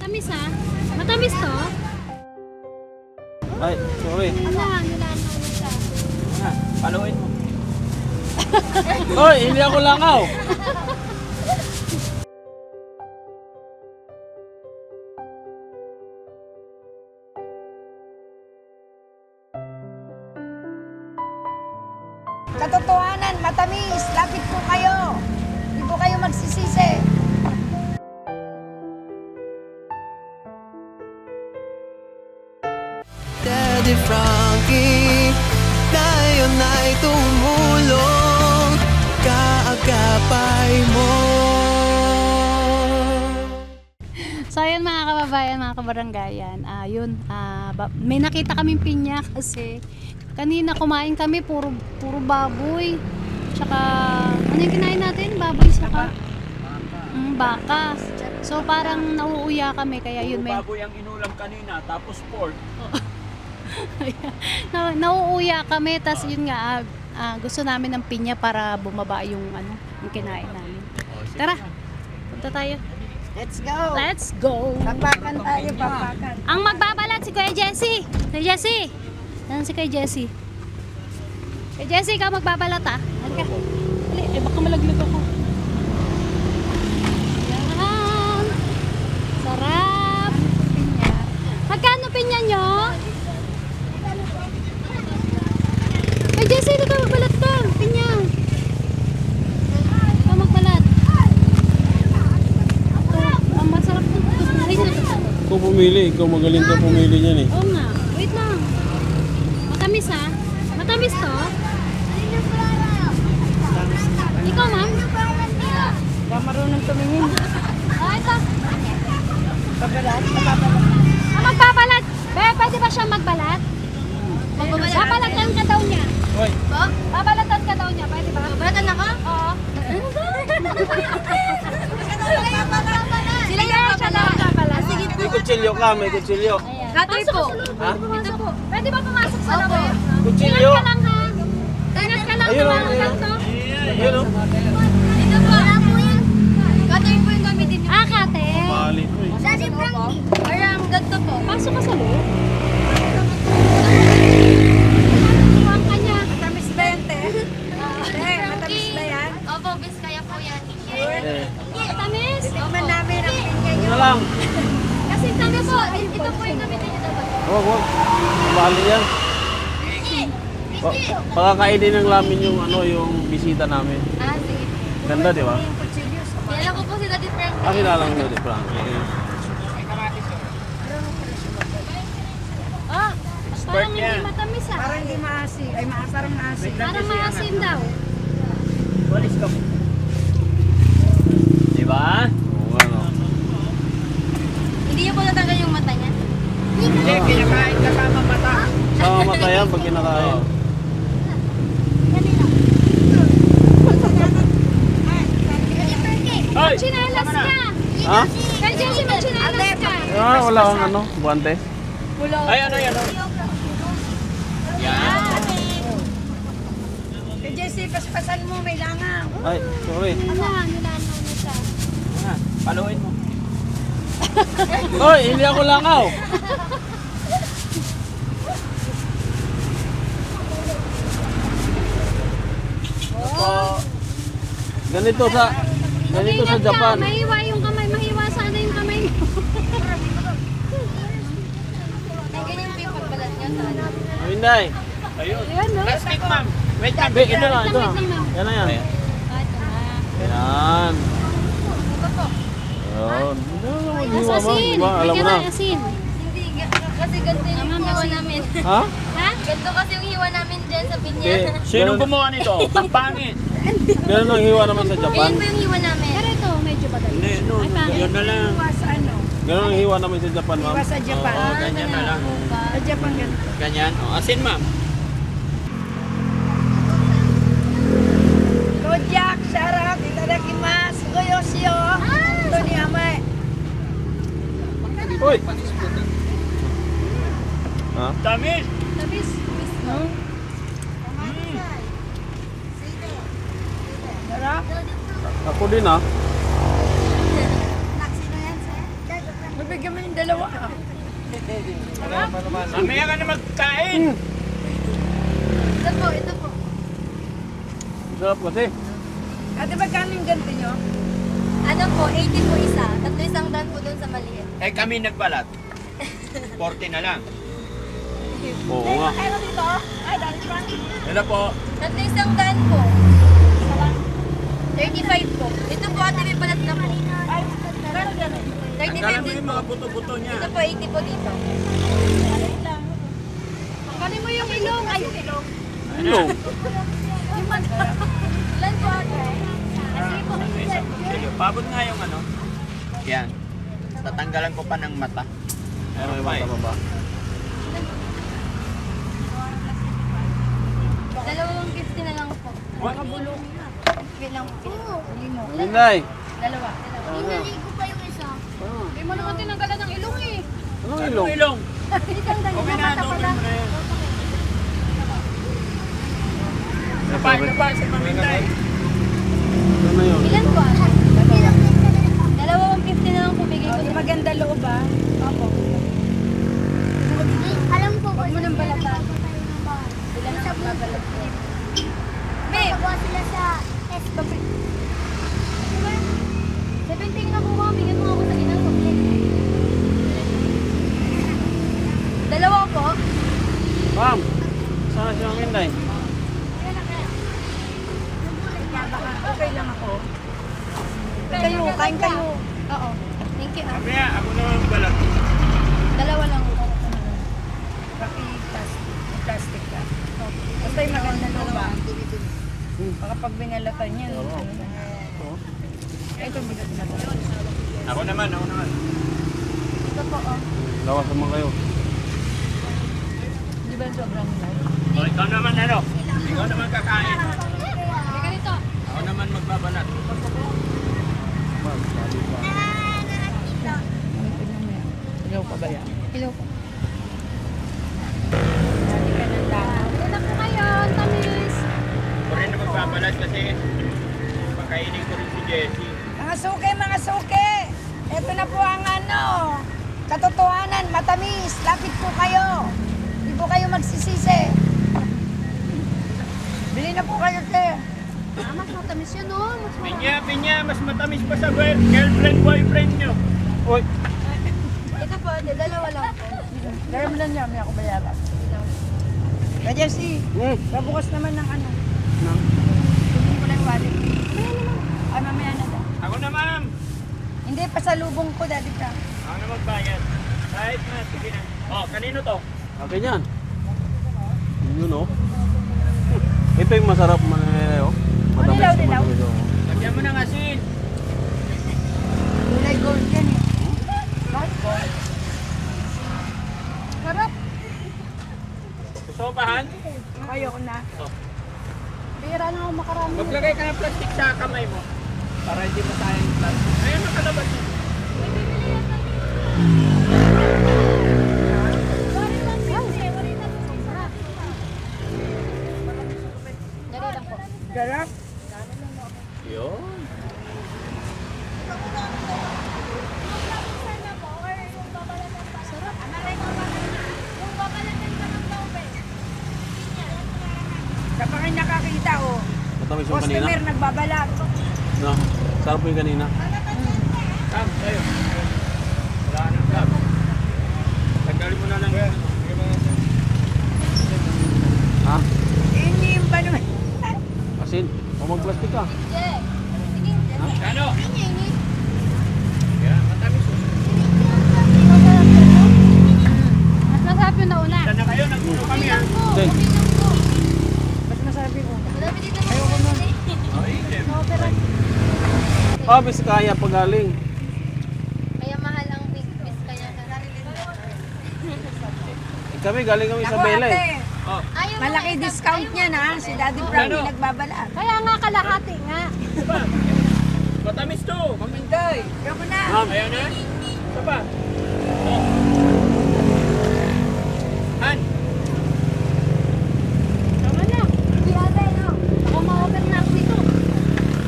Matamis ha? Matamis to? Ay, sorry. Nilaan mo siya. Paluin mo. Hoy, hindi ako langaw. Katotohanan, matamis. Lapit po kayo. Hindi po kayo magsisisi. Daddy Frankie, ngayon ay tumulong, kaagapay mo. So ayun mga kababayan, mga kabaranggayan, may nakita kaming pinya kasi kanina kumain kami, puro baboy. Tsaka, ano yung kinain natin? Baboy saka? Baka. So parang nauuya kami, kaya yun may... Baboy ang inulam kanina, tapos pork. Nauuya kami, tas yun nga, gusto namin ng pinya para bumaba yung kinain namin. Tara, punta tayo. Let's go. Let's go! Papakan tayo, papakan. Ang magbabalat si Kuya Jesse. Kuya Jesse. Yan si Kuya Jesse. Kuya Jesse, ikaw magbabalat ah. Halika. Dali, baka malaglag ako. Yan. Sarap. Magkano pinya nyo? Kuya Jesse, ito ka magbalat ka. Pinya. Ikaw magbalat. Ang masarap to. Ikaw pumili, ikaw magaling ka pumili niyan eh. Oo nga. Wait lang. Matamis ha? Matamis to? Ikaw ma'am? Ba marunong tumingin. Ito. Pabalat, Magbabalat. Pwede ba siyang magbalat? Babalatan ka daw niya. Hoy, Babalatan ka daw niya. Pwede ba? Babalatan ako? Oo. Sila yung magbabalat. Sige. may kutsilyo ka, may kutsilyo. Cutter po. Ha? Ito po. Pwede ba pumasok sa loob? Kutsilyo? Ingat ka lang ha. Ingat ka lang. Ayun, Ayun. Ayun o. Ito po. Wala po yan. Cutter po yung gamitin niyo. Cutter. Mali ko eh. Daddy Frankie. Parang ganito po. Pasok ka sa loob. Tuwang ka niya. matamis ba yan, te? Matamis ba yan? Opo, Biskaya po yan. Eh, Tamis? Tikman namin ang pinya ano nyo. na lang. Kasi tamis po. Ito po yung gamitin niyo dapat. Huwag. Mali yan. Pakakainin ng lamin yung yung bisita namin. Sige. Ganda, di ba? Kilala ko po si Daddy Frankie. Kilala ko di Frankie. Parang hindi matamis ah. Parang hindi maasim. Ay, parang maasim. Parang maasim daw. Di ba? Oo, ano. Hindi niyo po natanggal yung mata niya? Hindi, kinakain kasama mata. Sama mata yan pag kinakain. Magchinelas ka! Ha? Kaya Jesse, magchinelas ka! Ah, wala akong buwante. Ay, ano yan? Kay Jessie, paspasan mo, may langaw. Ay, sorry. Nilaan mo siya. Paluin mo. Hoy, hindi ako langaw. Ganito sa Mag-ingat ka, Japan. mahiwa yung kamay, mahiwa sana yung kamay mo. Ay, ganyan po yung pagbalat niya sana. Hinday. Ayun. Ayan, no? Plastic, ma'am. Wait lang, ito na. Wait lang, ma'am. Yan na yan. Ah, ito na. Yan. Ito po. Ayun. Hindi Mas mo asin. diba? Alam mo na. Asin. Hindi, kasi ganito yung hiwa namin. Ha? Ha? Ganito kasi yung hiwa namin dyan sa pinya. Sino gumawa nito? Ang pangit. Ganun ang hiwa naman sa Japan. Ayan po yung hiwa namin. Pero ito, medyo badal. Hindi, no. Ay, pangit. Yan na lang. Iwa sa ano? Ganun ang hiwa naman sa Japan, ma'am. Iwa sa Japan. Ganyan na lang. Sa Japan ganito. Ganyan. Asin, ma'am. Kojak, sarap, itadakimasu, goyosyo. Ito ni Amay. Uy! Ha? Tamis. Sarap. Ako din, ha? Bibigyan mo yung dalawa. Mamaya ka na magkain. Ito po, ito po. Sarap kasi. Ate, magkano yung ganito nyo? Ano po, 80 po isa. Tatlo isang daan po doon sa maliit. Eh kami nagbalat. 40 na lang. Oo nga. Kaya dito? Ay, dahil Frank. Hello po. Tatlo isang daan po. 35 po. Ito po ate, may balat na po. Ay, gano'n gano'n. 35 Tanggalan mo din yung po. mga buto-buto niya. Ito po, 80 po dito. Tanggalin mo yung ilong. Ay, Ano? Ilan po ate? Sige, pabot nga yung ano. Yan. Tatanggalan ko pa ng mata. Meron pa eh. Dalawang 50 na lang po. Makabulong na. Wait lang po. Limo. Minday. Dalawa. Pinaligo pa yung isa. hindi mo naman tinanggalan ng ilong eh. Anong ilong? Ilong. Isang daan. Okay na, doble mo na yan. Sa Minday. Ano na yun? Ilan po ate? Dalawang 50 na lang po bigay ko. Yung maganda loob ah. Opo. Alam ko ba? Huwag mo nang balatan. Sila na magbabalat ko. Babe, Pagawa sila sa SBB. 17 na po mga. Bigyan mo ako sa ginang ko. Dalawa po. Ma'am, saan siya Minday? Okay lang ako. Kayo, kain kayo. Oo. Thank you. Ah. Mamaya, ako naman balat. Dalawa lang. Plastic ka. Basta yung maganda loob ah. Baka pag binalatan yan. Ito bigat na to. Ako naman. Ito po. Oh. Lawas naman kayo. Di ba sobrang light? O, ikaw naman ano? Ikaw naman kakain. Hindi ganito. Ako naman magbabalat. Ilaw pa ba yan? Hello po. Dali ka ng dahon. Ilan po kayo, tamis. Ako rin na magbabalat kasi pagkainin ko rin si Jessie. Mga suke! Ito na po ang ano, katotohanan, matamis. Lapit po kayo. Hindi po kayo magsisisi. Bili na po kayo, te. Ah, mas matamis yun, oh. Mas Pinya, mas matamis pa sa girlfriend, boyfriend nyo. Uy! Ito po, dalawa lang po. Gaya mo lang niya, may ako bayaran. Kaya si, babukas naman ng ano. Tingin ko lang yung wallet. Mamaya naman. Ay, mamaya na daw. Ako na, ma'am. Hindi, pasalubong ko, Daddy Frank. Ako na magbayad. Kahit na, sige na. Oh, kanino to? Akin yan. Yun oh. Ito yung masarap mananay oh. Matamis Dilaw, na dilaw. matamis, oh. Lagyan mo ng asin. Kulay gold yan eh. Bakit gold? sarap. Sopahan. Ayoko na. Bira na ako makarami. Maglagay ka ng plastic sa kamay mo. Para hindi masayang yung plastic. Ayun, nakalabas yun. Dali lang po. Garap. Yun. Kapag kayo nakakita, oh. Matamis yung kanina. Customer nagbabalat. No, sarap po yung kanina. Kam, tayo. Wala nang kam. Tanggalin mo na lang yun. Ha? Hindi yung ba naman? Asin. O mag-plastic ka. Kano? Yan, matamis. Mas masarap yung nauna. Saan na kayo? Nagpuno kami ha. Then, Mas masabi ko. Madami dito na ayoko nun. Oh, item. ah, Biskaya pagaling. Kaya mahal ang big piece kaya. Kami galing kami sa Bele. Oh, Ayaw Malaki discount niya na. Si Daddy Frankie Ano? nagbabalat. Kaya nga kalahati nga. diba? Matamis to. Maminday. Ayoko na. Ma'am, Ayaw na? Ito pa. Oh. Han. Tama na. Di ate, no? Baka ma-over na ako dito.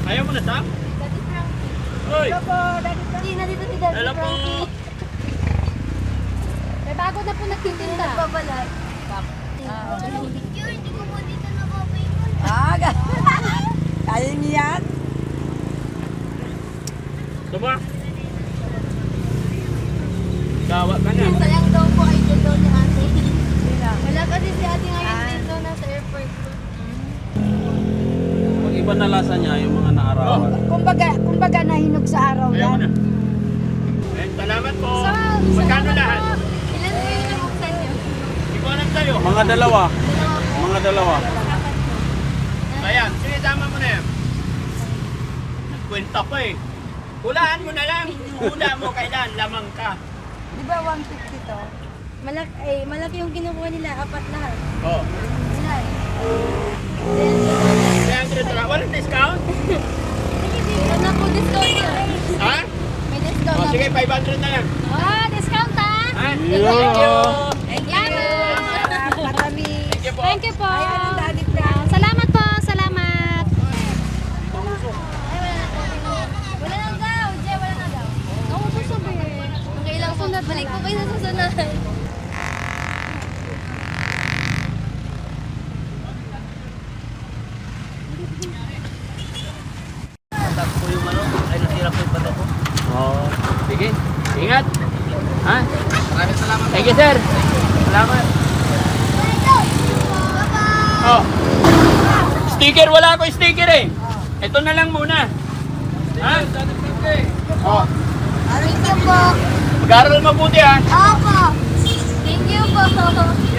Ayaw mo na, Sam? Daddy Frankie. Hoy. Ito po, Daddy Frankie. Hindi na dito si Daddy Hello po. Frankie. na po nagtitinda. Nagbabalat. Picture, hindi ko po dito nakapaingon. Kaya niyo yan? Ito ba? Gawa ka na. Sayang daw po ay daw ni ate. Wala kasi si ate ngayon dito nasa airport po. Pag iba na lasa niya, yung mga naarawan. Kumbaga nahinog sa araw Ayaw mo yan. na. Eh, salamat po. Sa- Magkano salamat lahat? po. Ilan po yung nabuksan niyo? Hindi ko alam sa'yo. Mga dalawa. Mga dalawa. Ayan, sige, tama mo na yan. Nagkwenta pa eh. Hulaan mo na lang. Hula mo kailan, lamang ka. Di ba 150 to? Malaki yung kinukuha nila, apat lahat. Oh. Ilan? 300 lang. Walang discount? Meron na po discount yun. Ha? May discount O na. sige, 500 na lang. Ah, discount ha? Ha? Yeah. Thank you. Thank you. Marami. Thank you po. Thank you po. Ay, ano, Daddy Frank? Salamat po, salamat. Ay, wala na daw. Jay, wala na daw. Oo, busog eh. Okay lang po. Balik po kayo sa susunod. Oh. Sige, ingat. Ha? Maraming salamat. Thank you, sir. Salamat. Oh. Sticker, wala ako sticker eh. Ito na lang muna. Ha? Oh. Thank you po. Mag-aaral mabuti ha. Opo. Thank you po.